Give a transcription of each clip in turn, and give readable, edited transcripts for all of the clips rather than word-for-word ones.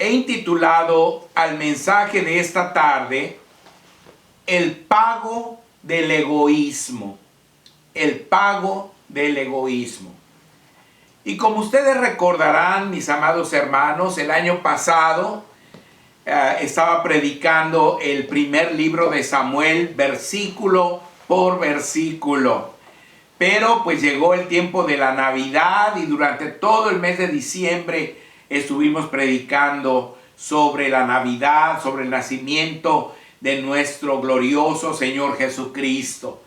he intitulado al mensaje de esta tarde el pago del egoísmo. El pago del egoísmo. Y como ustedes recordarán, mis amados hermanos, el año pasado estaba predicando el primer libro de Samuel, versículo por versículo. Pero pues llegó el tiempo de la Navidad y durante todo el mes de diciembre estuvimos predicando sobre la Navidad, sobre el nacimiento de nuestro glorioso Señor Jesucristo.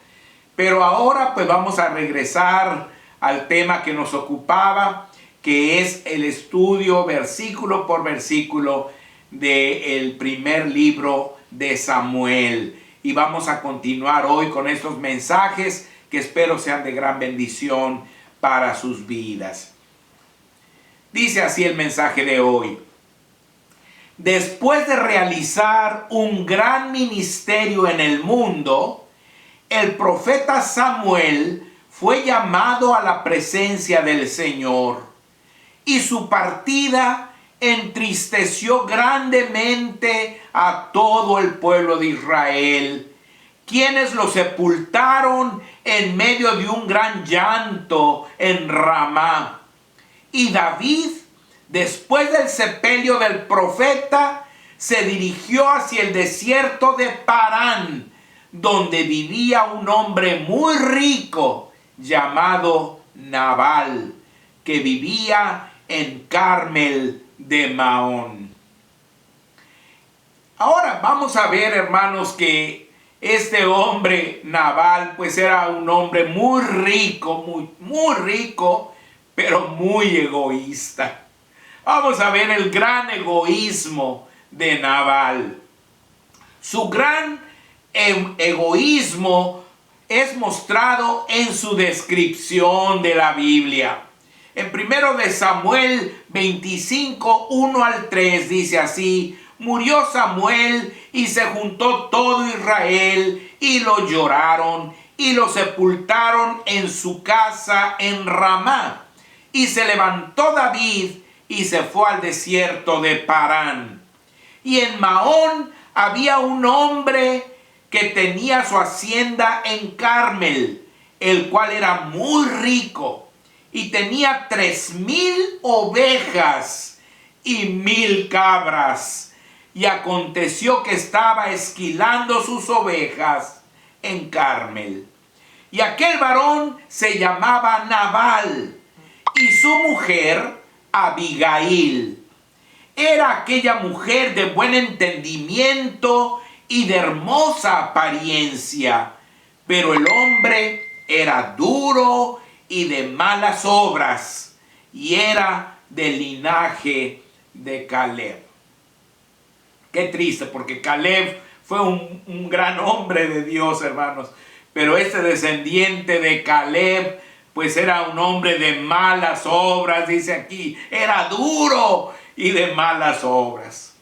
Pero ahora pues vamos a regresar al tema que nos ocupaba, que es el estudio versículo por versículo del primer libro de Samuel. Y vamos a continuar hoy con estos mensajes que espero sean de gran bendición para sus vidas. Dice así el mensaje de hoy. Después de realizar un gran ministerio en el mundo, el profeta Samuel fue llamado a la presencia del Señor, y su partida entristeció grandemente a todo el pueblo de Israel, quienes lo sepultaron en medio de un gran llanto en Ramá. Y David, después del sepelio del profeta, se dirigió hacia el desierto de Parán, donde vivía un hombre muy rico llamado Nabal, que vivía en Carmel de Maón. Ahora vamos a ver, hermanos, que este hombre Nabal pues era un hombre muy rico, muy rico, pero muy egoísta. Vamos a ver el gran egoísmo de Nabal. Su gran egoísmo es mostrado en su descripción de la Biblia. En 1 de Samuel 25, 1 al 3 dice así: murió Samuel y se juntó todo Israel y lo lloraron y lo sepultaron en su casa en Ramá. Y se levantó David y se fue al desierto de Parán. Y en Maón había un hombre que tenía su hacienda en Carmel, el cual era muy rico y tenía 3,000 ovejas y 1,000 cabras. Y aconteció que estaba esquilando sus ovejas en Carmel. Y aquel varón se llamaba Nabal, y su mujer Abigail. Era aquella mujer de buen entendimiento y de hermosa apariencia, pero el hombre era duro y de malas obras, y era del linaje de Caleb. Qué triste, porque Caleb fue un gran hombre de Dios, hermanos, pero este descendiente de Caleb pues era un hombre de malas obras, dice aquí, era duro y de malas obras.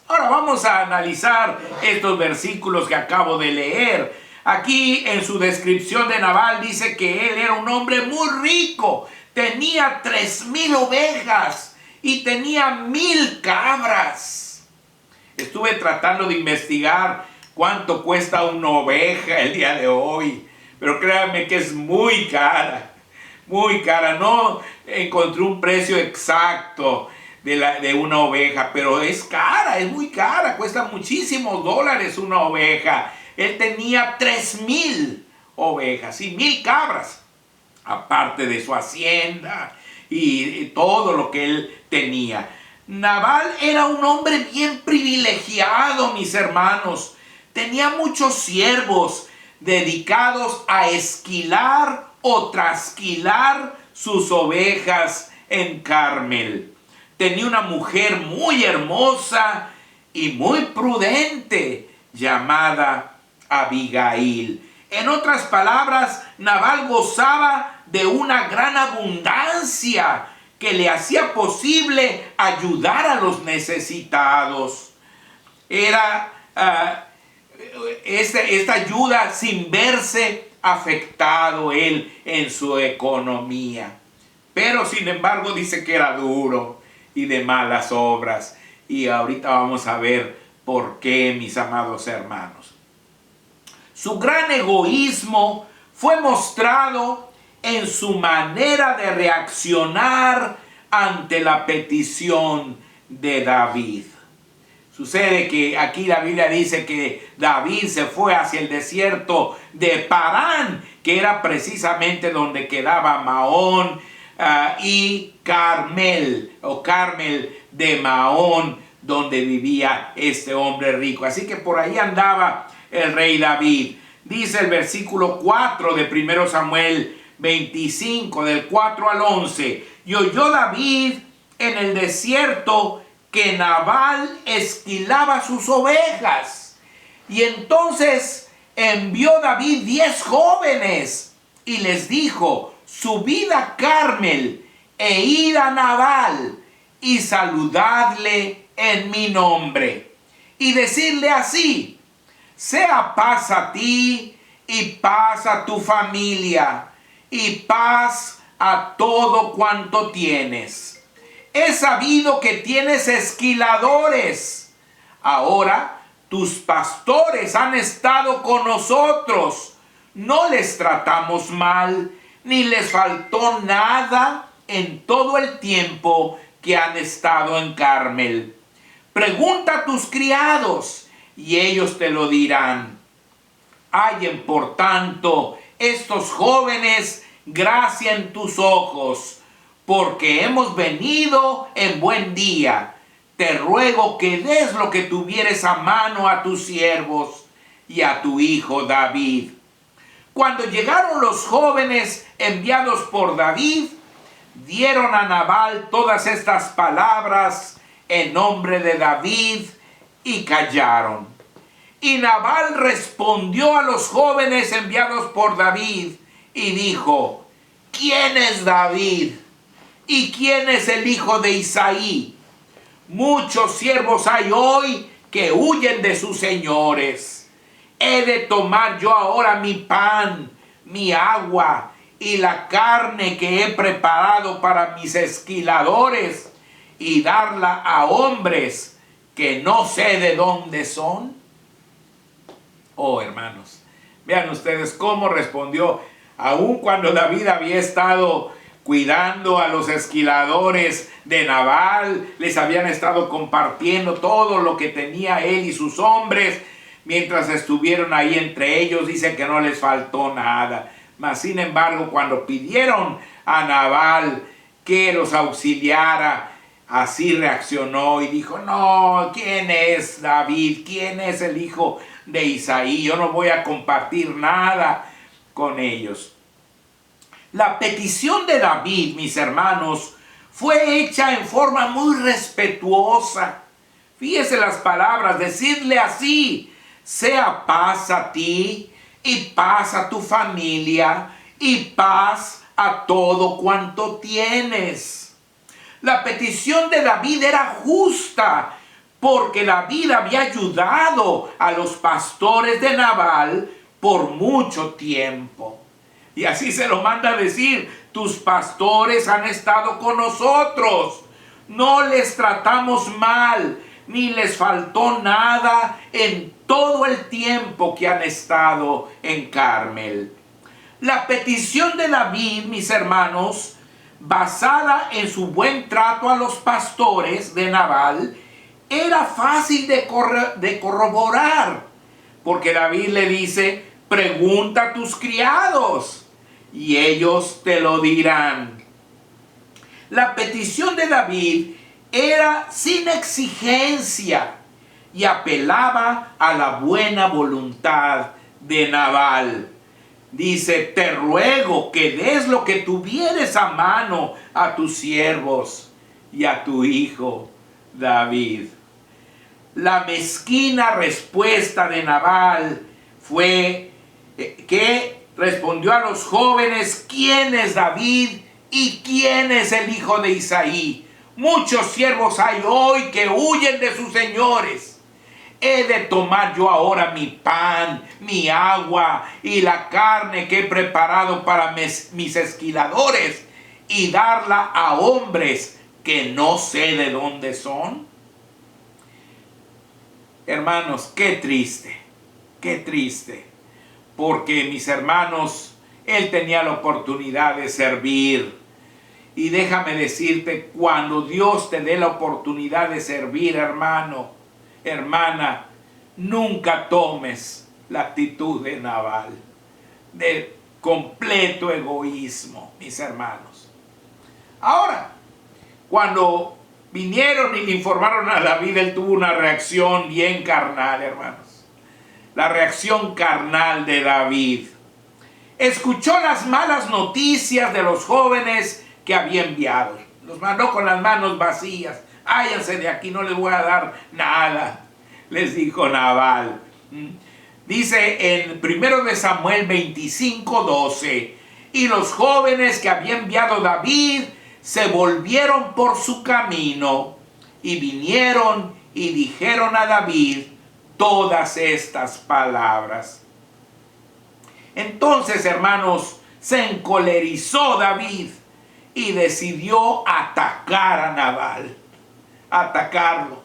Ahora vamos a analizar estos versículos que acabo de leer. Aquí en su descripción de Nabal dice que él era un hombre muy rico, tenía 3,000 ovejas y tenía 1,000 cabras. Estuve tratando de investigar cuánto cuesta una oveja el día de hoy, pero créanme que es muy cara. Muy cara. No encontré un precio exacto de una oveja, pero es cara, es muy cara, cuesta muchísimos dólares una oveja. Él tenía 3,000 ovejas y 1,000 cabras, aparte de su hacienda y todo lo que él tenía. Nabal era un hombre bien privilegiado, mis hermanos. Tenía muchos siervos dedicados a esquilar o trasquilar sus ovejas en Carmel. Tenía una mujer muy hermosa y muy prudente llamada Abigail. En otras palabras, Nabal gozaba de una gran abundancia que le hacía posible ayudar a los necesitados. Era esta ayuda sin verse afectado él en su economía. Pero sin embargo dice que era duro y de malas obras. Y ahorita vamos a ver por qué, mis amados hermanos. Su gran egoísmo fue mostrado en su manera de reaccionar ante la petición de David. Sucede que aquí la Biblia dice que David se fue hacia el desierto de Parán, que era precisamente donde quedaba Maón y Carmel de Maón, donde vivía este hombre rico. Así que por ahí andaba el rey David. Dice el versículo 4 de 1 Samuel 25, del 4 al 11. Y oyó David en el desierto que Nabal esquilaba sus ovejas. Y entonces envió David 10 jóvenes y les dijo: subid a Carmel e id a Nabal y saludadle en mi nombre y decirle así: sea paz a ti y paz a tu familia y paz a todo cuanto tienes. He sabido que tienes esquiladores. Ahora tus pastores han estado con nosotros. No les tratamos mal, ni les faltó nada en todo el tiempo que han estado en Carmel. Pregunta a tus criados y ellos te lo dirán. Hallen por tanto estos jóvenes gracia en tus ojos, porque hemos venido en buen día. Te ruego que des lo que tuvieres a mano a tus siervos y a tu hijo David. Cuando llegaron los jóvenes enviados por David, dieron a Nabal todas estas palabras en nombre de David y callaron. Y Nabal respondió a los jóvenes enviados por David y dijo: ¿quién es David? ¿Y quién es el hijo de Isaí? Muchos siervos hay hoy que huyen de sus señores. ¿He de tomar yo ahora mi pan, mi agua y la carne que he preparado para mis esquiladores y darla a hombres que no sé de dónde son? Oh, hermanos, vean ustedes cómo respondió, aun cuando David había estado cuidando a los esquiladores de Nabal, les habían estado compartiendo todo lo que tenía él y sus hombres, mientras estuvieron ahí entre ellos, dice que no les faltó nada. Mas sin embargo, cuando pidieron a Nabal que los auxiliara, así reaccionó y dijo: no, ¿quién es David? ¿Quién es el hijo de Isaí? Yo no voy a compartir nada con ellos. La petición de David, mis hermanos, fue hecha en forma muy respetuosa. Fíjese las palabras, decirle así: sea paz a ti y paz a tu familia y paz a todo cuanto tienes. La petición de David era justa, porque David había ayudado a los pastores de Nabal por mucho tiempo. Y así se lo manda a decir: tus pastores han estado con nosotros. No les tratamos mal, ni les faltó nada en todo el tiempo que han estado en Carmel. La petición de David, mis hermanos, basada en su buen trato a los pastores de Nabal, era fácil de corroborar, porque David le dice: pregunta a tus criados y ellos te lo dirán. La petición de David era sin exigencia y apelaba a la buena voluntad de Nabal. Dice: te ruego que des lo que tuvieres a mano a tus siervos y a tu hijo David. La mezquina respuesta de Nabal fue que respondió a los jóvenes: ¿quién es David y quién es el hijo de Isaí? Muchos siervos hay hoy que huyen de sus señores. ¿He de tomar yo ahora mi pan, mi agua y la carne que he preparado para mis esquiladores y darla a hombres que no sé de dónde son? Hermanos, qué triste, porque mis hermanos, él tenía la oportunidad de servir. Y déjame decirte, cuando Dios te dé la oportunidad de servir, hermano, hermana, nunca tomes la actitud de Nabal, de completo egoísmo, mis hermanos. Ahora, cuando vinieron y le informaron a David, él tuvo una reacción bien carnal, hermanos. La reacción carnal de David. Escuchó las malas noticias de los jóvenes que había enviado. Los mandó con las manos vacías. Váyanse de aquí, no les voy a dar nada, les dijo Nabal. Dice en 1 Samuel 25:12, y los jóvenes que había enviado David se volvieron por su camino y vinieron y dijeron a David todas estas palabras. Entonces, hermanos, se encolerizó David y decidió atacar a Nabal, atacarlo.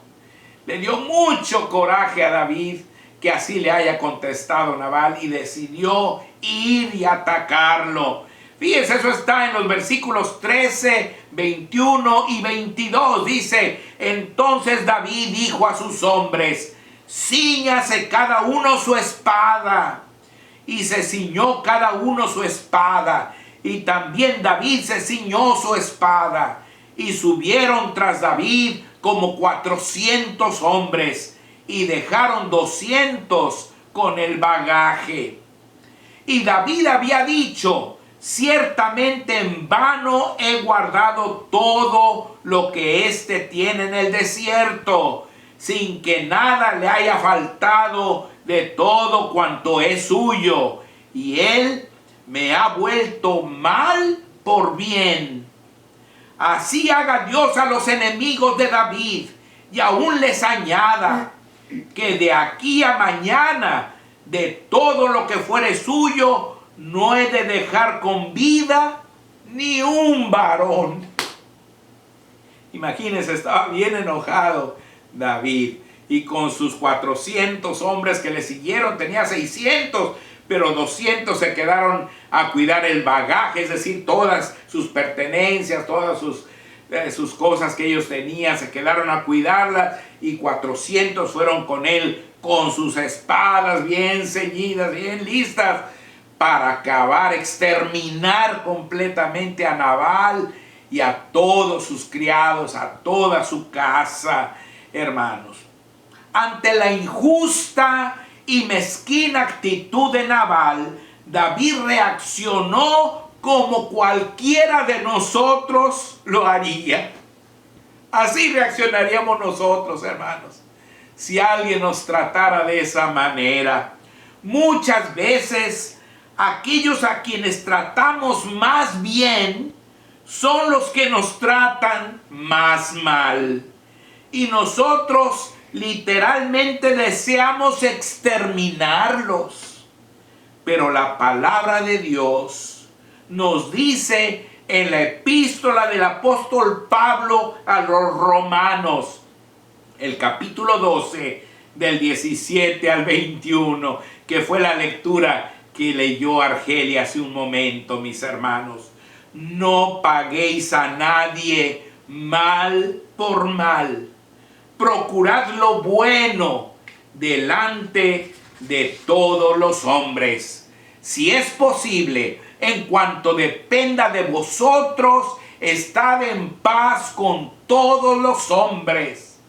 Le dio mucho coraje a David que así le haya contestado Nabal y decidió ir y atacarlo. Fíjense, eso está en los versículos 13, 21 y 22. Dice, entonces David dijo a sus hombres, cíñase cada uno su espada. Y se ciñó cada uno su espada. Y también David se ciñó su espada. Y subieron tras David como 400 hombres. Y dejaron 200 con el bagaje. Y David había dicho, ciertamente en vano he guardado todo lo que éste tiene en el desierto, sin que nada le haya faltado de todo cuanto es suyo. Y él me ha vuelto mal por bien. Así haga Dios a los enemigos de David, y aún les añada, que de aquí a mañana, de todo lo que fuere suyo, no he de dejar con vida ni un varón. Imagínense, estaba bien enojado David, y con sus 400 hombres que le siguieron, tenía 600, pero 200 se quedaron a cuidar el bagaje, es decir, todas sus pertenencias, todas sus cosas que ellos tenían, se quedaron a cuidarlas, y 400 fueron con él, con sus espadas bien ceñidas, bien listas, para acabar, exterminar completamente a Nabal y a todos sus criados, a toda su casa, hermanos. Ante la injusta y mezquina actitud de Nabal, David reaccionó como cualquiera de nosotros lo haría. Así reaccionaríamos nosotros, hermanos, si alguien nos tratara de esa manera. Muchas veces, aquellos a quienes tratamos más bien son los que nos tratan más mal. Y nosotros literalmente deseamos exterminarlos. Pero la palabra de Dios nos dice en la epístola del apóstol Pablo a los romanos, el capítulo 12, del 17 al 21, que fue la lectura que leyó Argelia hace un momento, mis hermanos. No paguéis a nadie mal por mal. Procurad lo bueno delante de todos los hombres. Si es posible, en cuanto dependa de vosotros, estad en paz con todos los hombres.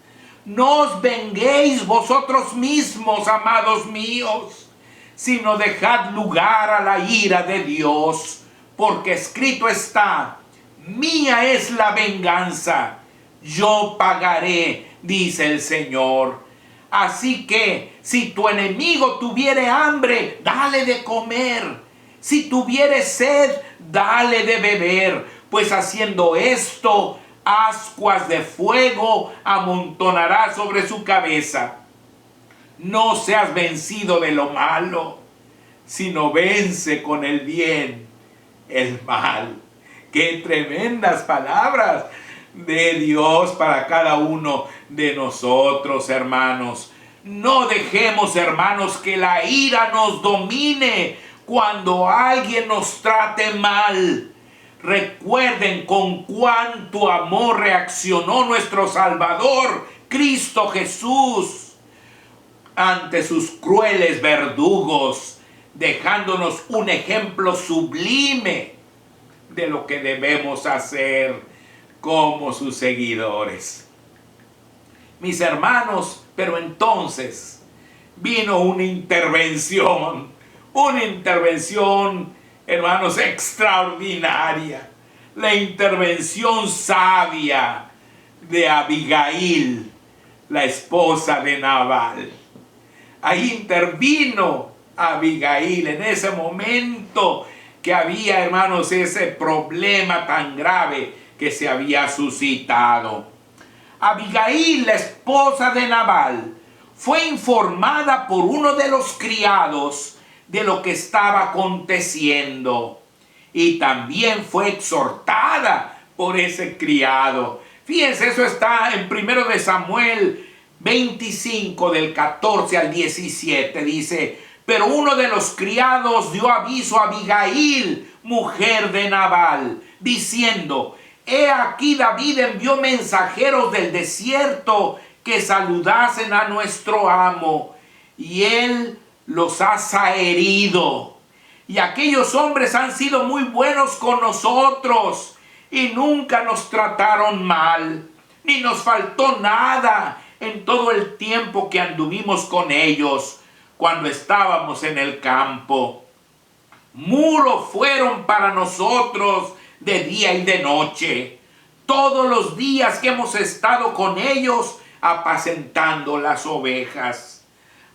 No os venguéis vosotros mismos, amados míos, sino dejad lugar a la ira de Dios, porque escrito está, mía es la venganza, yo pagaré, dice el Señor. Así que, si tu enemigo tuviere hambre, dale de comer. Si tuviere sed, dale de beber, pues haciendo esto, ascuas de fuego amontonará sobre su cabeza. No seas vencido de lo malo, sino vence con el bien el mal. ¡Qué tremendas palabras de Dios para cada uno de nosotros, hermanos! No dejemos, hermanos, que la ira nos domine cuando alguien nos trate mal. Recuerden con cuánto amor reaccionó nuestro Salvador, Cristo Jesús, ante sus crueles verdugos, dejándonos un ejemplo sublime de lo que debemos hacer como sus seguidores. Mis hermanos, pero entonces vino una intervención, hermanos, extraordinaria. La intervención sabia de Abigail, la esposa de Nabal. Ahí intervino Abigail en ese momento que había, hermanos, ese problema tan grave que se había suscitado. Abigail, la esposa de Nabal, fue informada por uno de los criados de lo que estaba aconteciendo y también fue exhortada por ese criado. Fíjense, eso está en 1 de Samuel 25 del 14 al 17. Dice: pero uno de los criados dio aviso a Abigail, mujer de Nabal, diciendo: he aquí David envió mensajeros del desierto que saludasen a nuestro amo, y él los ha herido. Y aquellos hombres han sido muy buenos con nosotros, y nunca nos trataron mal, ni nos faltó nada en todo el tiempo que anduvimos con ellos cuando estábamos en el campo. Muro fueron para nosotros de día y de noche, todos los días que hemos estado con ellos apacentando las ovejas.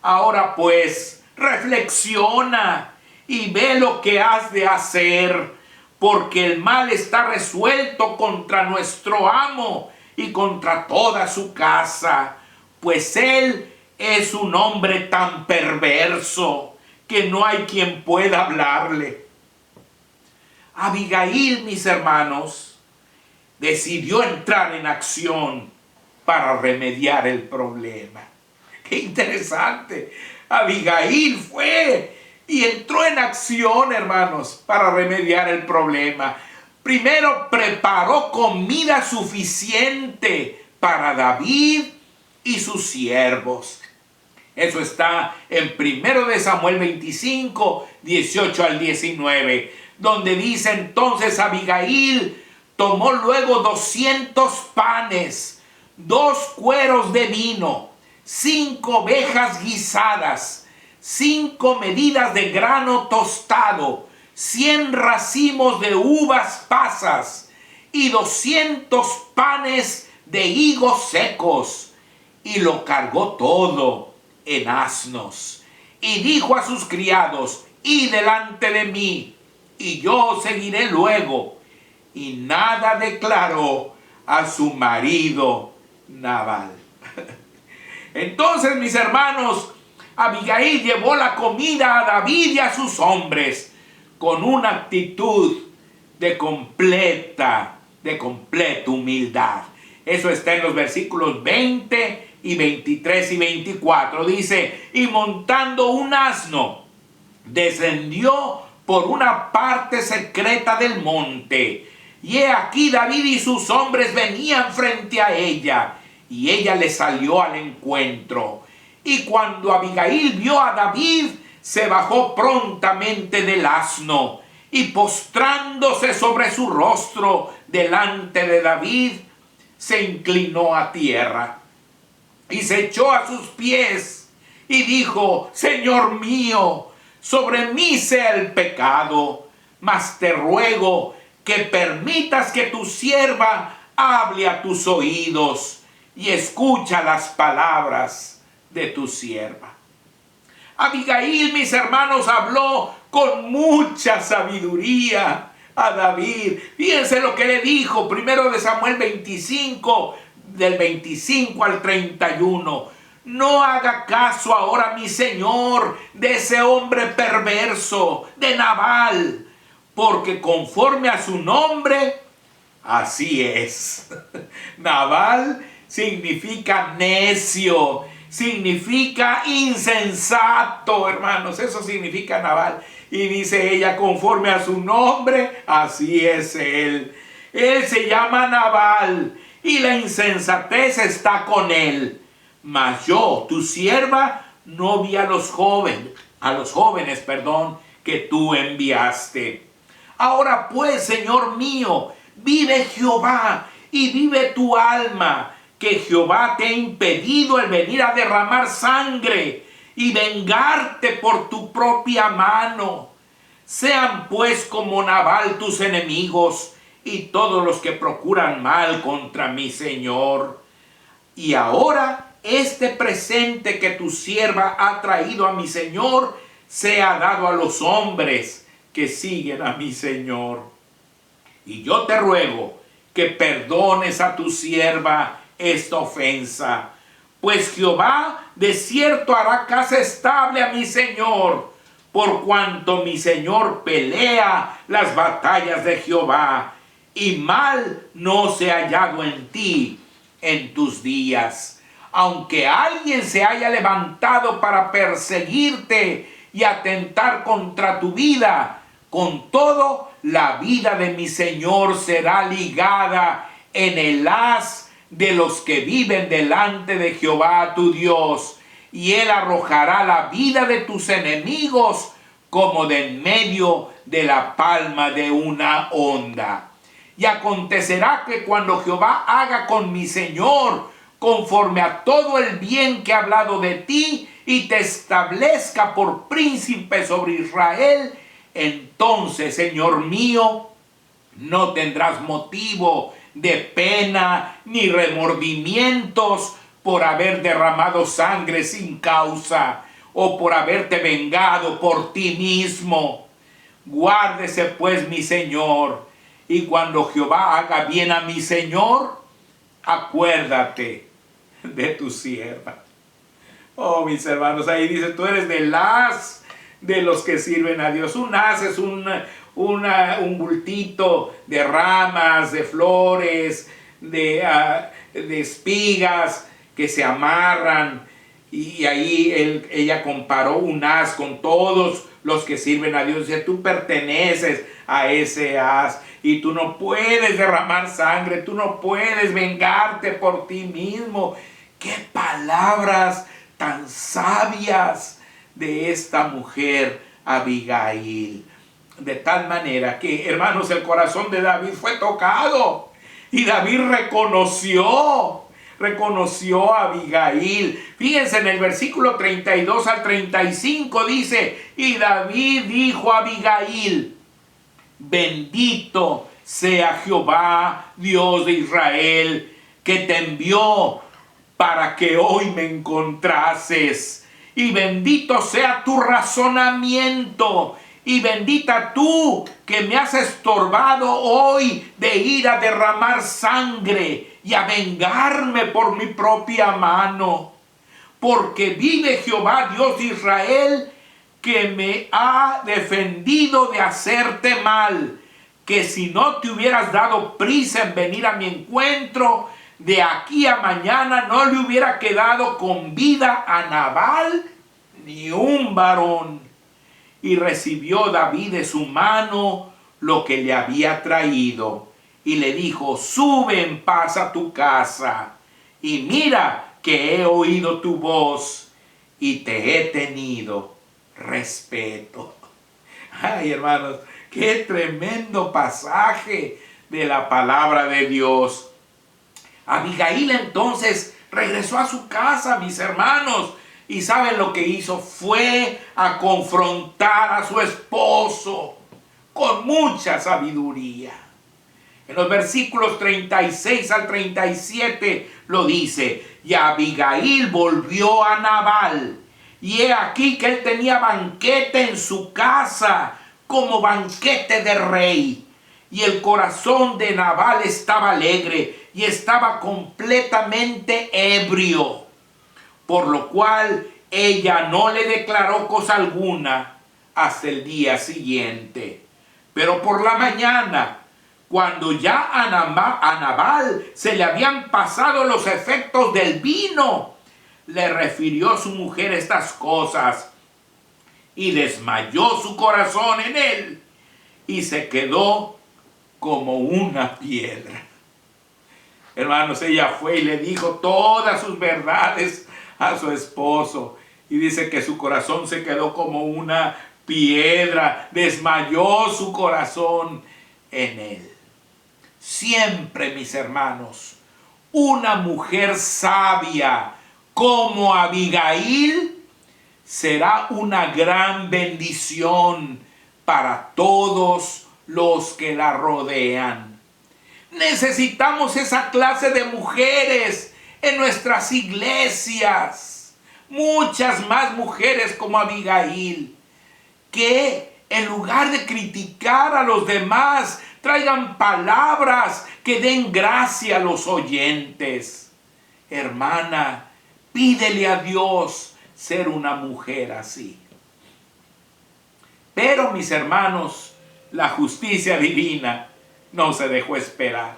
Ahora pues, reflexiona y ve lo que has de hacer, porque el mal está resuelto contra nuestro amo y contra toda su casa, pues él es un hombre tan perverso que no hay quien pueda hablarle. Abigail, mis hermanos, decidió entrar en acción para remediar el problema. ¡Qué interesante! Abigail fue y entró en acción, hermanos, para remediar el problema. Primero preparó comida suficiente para David y sus siervos. Eso está en 1 de Samuel 25, 18 al 19, donde dice: entonces Abigail tomó luego 200 panes, 2 cueros de vino, 5 ovejas guisadas, 5 medidas de grano tostado, 100 racimos de uvas pasas y 200 panes de higos secos, y lo cargó todo en asnos, y dijo a sus criados: id delante de mí, y yo seguiré luego. Y nada declaró a su marido Nabal. Entonces, mis hermanos, Abigail llevó la comida a David y a sus hombres con una actitud de completa humildad. Eso está en los versículos 20 y 23 y 24. Dice: y montando un asno, descendió por una parte secreta del monte. Y he aquí David y sus hombres venían frente a ella, y ella le salió al encuentro. Y cuando Abigail vio a David, se bajó prontamente del asno, y postrándose sobre su rostro delante de David, se inclinó a tierra y se echó a sus pies y dijo: Señor mío, sobre mí sea el pecado, mas te ruego que permitas que tu sierva hable a tus oídos y escucha las palabras de tu sierva. Abigail, mis hermanos, habló con mucha sabiduría a David. Fíjense lo que le dijo, 1 de Samuel 25, del 25 al 31. No haga caso ahora, mi señor, de ese hombre perverso, de Nabal, porque conforme a su nombre, así es. Nabal significa necio. significa insensato, hermanos. Eso significa Nabal. Y dice ella, conforme a su nombre, así es él. Él se llama Nabal y la insensatez está con él. Mas yo, tu sierva, no vi a los jóvenes, que tú enviaste. Ahora pues, Señor mío, vive Jehová y vive tu alma, que Jehová te ha impedido el venir a derramar sangre y vengarte por tu propia mano. Sean pues como Nabal tus enemigos y todos los que procuran mal contra mi Señor. Y ahora este presente que tu sierva ha traído a mi Señor sea dado a los hombres que siguen a mi Señor. Y yo te ruego que perdones a tu sierva esta ofensa, pues Jehová de cierto hará casa estable a mi Señor, por cuanto mi Señor pelea las batallas de Jehová, y mal no se ha hallado en ti en tus días. Aunque alguien se haya levantado para perseguirte y atentar contra tu vida, con todo, la vida de mi Señor será ligada en el haz de los que viven delante de Jehová tu Dios, y él arrojará la vida de tus enemigos como de en medio de la palma de una onda. Y acontecerá que cuando Jehová haga con mi Señor conforme a todo el bien que ha hablado de ti, y te establezca por príncipe sobre Israel, entonces, Señor mío, no tendrás motivo de pena ni remordimientos por haber derramado sangre sin causa o por haberte vengado por ti mismo. Guárdese pues mi Señor, y cuando Jehová haga bien a mi Señor, acuérdate de tu sierva. Oh, mis hermanos, ahí dice, tú eres del haz de los que sirven a Dios. Un haz es un bultito de ramas, de flores, de espigas que se amarran. Y ahí ella comparó un haz con todos los que sirven a Dios. Dice, tú perteneces a ese haz y tú no puedes derramar sangre, tú no puedes vengarte por ti mismo. ¡Qué palabras tan sabias de esta mujer Abigail! De tal manera que, hermanos, el corazón de David fue tocado y David reconoció a Abigail. Fíjense en el versículo 32 al 35 dice, y David dijo a Abigail, bendito sea Jehová, Dios de Israel, que te envió para que hoy me encontrases, y bendito sea tu razonamiento, y bendita tú que me has estorbado hoy de ir a derramar sangre y a vengarme por mi propia mano. Porque vive Jehová Dios de Israel, que me ha defendido de hacerte mal, que si no te hubieras dado prisa en venir a mi encuentro, de aquí a mañana no le hubiera quedado con vida a Nabal ni un varón. Y recibió David de su mano lo que le había traído, y le dijo, sube en paz a tu casa, y mira que he oído tu voz, y te he tenido respeto. Ay, hermanos, qué tremendo pasaje de la palabra de Dios. Abigail entonces regresó a su casa, mis hermanos, y ¿saben lo que hizo? Fue a confrontar a su esposo con mucha sabiduría. En los versículos 36 al 37 lo dice, y Abigail volvió a Nabal, y he aquí que él tenía banquete en su casa, como banquete de rey. Y el corazón de Nabal estaba alegre, y estaba completamente ebrio. Por lo cual ella no le declaró cosa alguna hasta el día siguiente. Pero por la mañana, cuando ya a Nabal se le habían pasado los efectos del vino, le refirió a su mujer estas cosas y desmayó su corazón en él y se quedó como una piedra. Hermanos, ella fue y le dijo todas sus verdades a su esposo y dice que su corazón se quedó como una piedra, desmayó su corazón en él. Siempre, mis hermanos, una mujer sabia como Abigail será una gran bendición para todos los que la rodean. Necesitamos esa clase de mujeres en nuestras iglesias. Muchas más mujeres como Abigail, que en lugar de criticar a los demás, traigan palabras que den gracia a los oyentes. Hermana, pídele a Dios ser una mujer así. Pero, mis hermanos, la justicia divina no se dejó esperar.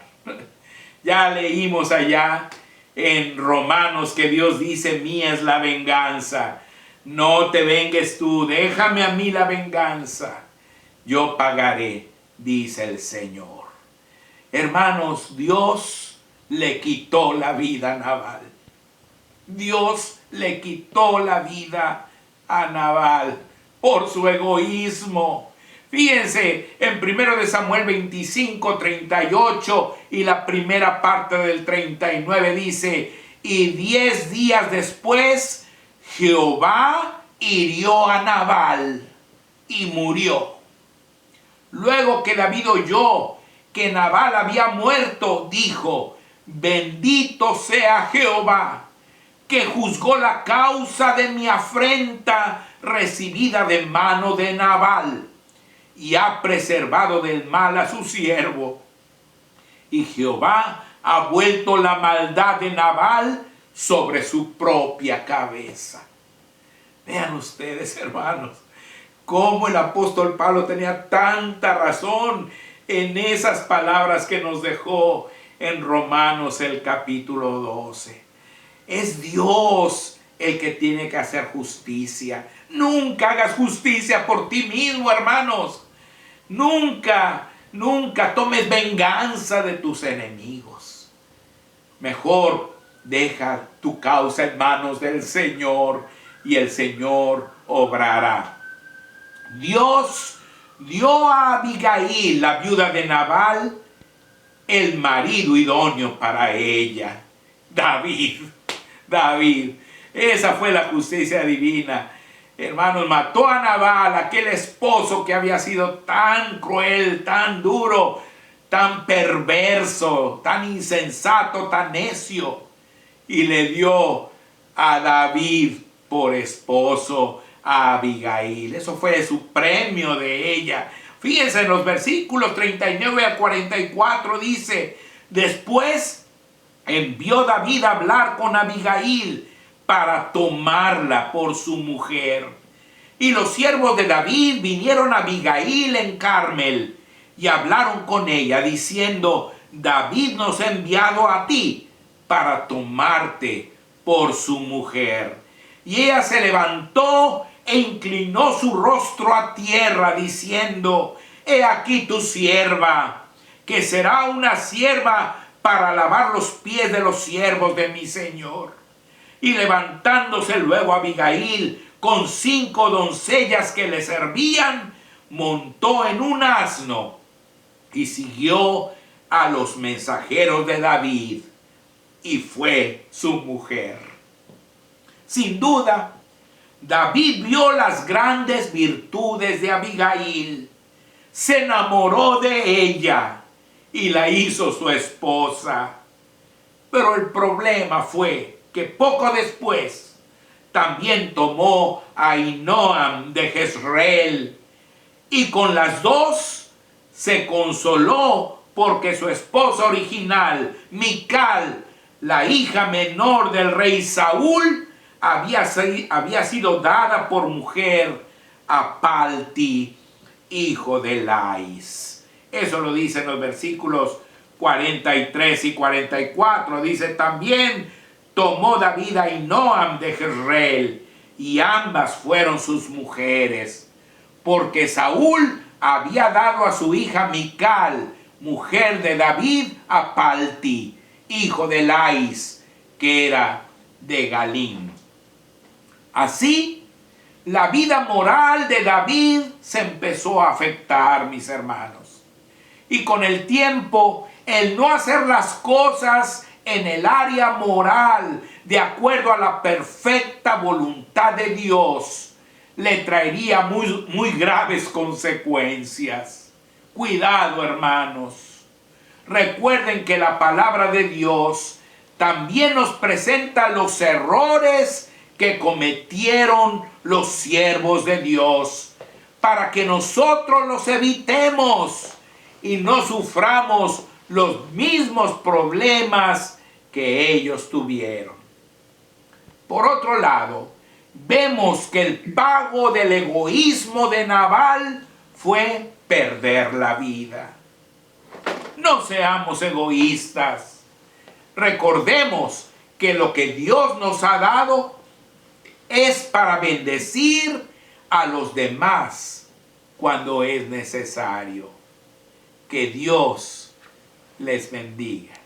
Ya leímos allá en Romanos que Dios dice: mía es la venganza, no te vengues tú, déjame a mí la venganza, yo pagaré, dice el Señor. Hermanos, Dios le quitó la vida a Nabal. Dios le quitó la vida a Nabal por su egoísmo. Fíjense en 1 Samuel 25, 38 y la primera parte del 39 dice: y 10 días después Jehová hirió a Nabal y murió. Luego que David oyó que Nabal había muerto, dijo: bendito sea Jehová, que juzgó la causa de mi afrenta recibida de mano de Nabal, y ha preservado del mal a su siervo. Y Jehová ha vuelto la maldad de Nabal sobre su propia cabeza. Vean ustedes, hermanos, cómo el apóstol Pablo tenía tanta razón en esas palabras que nos dejó en Romanos el capítulo 12. Es Dios el que tiene que hacer justicia. Nunca hagas justicia por ti mismo, hermanos. Nunca tomes venganza de tus enemigos. Mejor deja tu causa en manos del Señor y el Señor obrará. Dios dio a Abigail, la viuda de Nabal, el marido idóneo para ella. David. Esa fue la justicia divina. Hermanos, mató a Nabal, aquel esposo que había sido tan cruel, tan duro, tan perverso, tan insensato, tan necio. Y le dio a David por esposo a Abigail. Eso fue su premio de ella. Fíjense en los versículos 39 a 44 dice: después envió David a hablar con Abigail para tomarla por su mujer. Y los siervos de David vinieron a Abigail en Carmel y hablaron con ella diciendo: David nos ha enviado a ti para tomarte por su mujer. Y ella se levantó e inclinó su rostro a tierra diciendo: he aquí tu sierva, que será una sierva para lavar los pies de los siervos de mi señor. Y levantándose luego Abigail con 5 doncellas que le servían, montó en un asno y siguió a los mensajeros de David, y fue su mujer. Sin duda, David vio las grandes virtudes de Abigail, se enamoró de ella y la hizo su esposa. Pero el problema fue que poco después también tomó a Ahinoam de Jezreel, y con las dos se consoló porque su esposa original, Mical, la hija menor del rey Saúl, había sido dada por mujer a Palti, hijo de Lais. Eso lo dicen los versículos 43 y 44. Dice también: tomó David a Ahinoam de Jezreel, y ambas fueron sus mujeres, porque Saúl había dado a su hija Mical, mujer de David, a Palti, hijo de Lais, que era de Galim. Así, la vida moral de David se empezó a afectar, mis hermanos. Y con el tiempo, el no hacer las cosas en el área moral, de acuerdo a la perfecta voluntad de Dios, le traería muy graves consecuencias. Cuidado, hermanos. Recuerden que la palabra de Dios también nos presenta los errores que cometieron los siervos de Dios, para que nosotros los evitemos y no suframos los mismos problemas que ellos tuvieron. Por otro lado, vemos que el pago del egoísmo de Nabal fue perder la vida. No seamos egoístas. Recordemos que lo que Dios nos ha dado es para bendecir a los demás cuando es necesario. Que Dios les bendiga.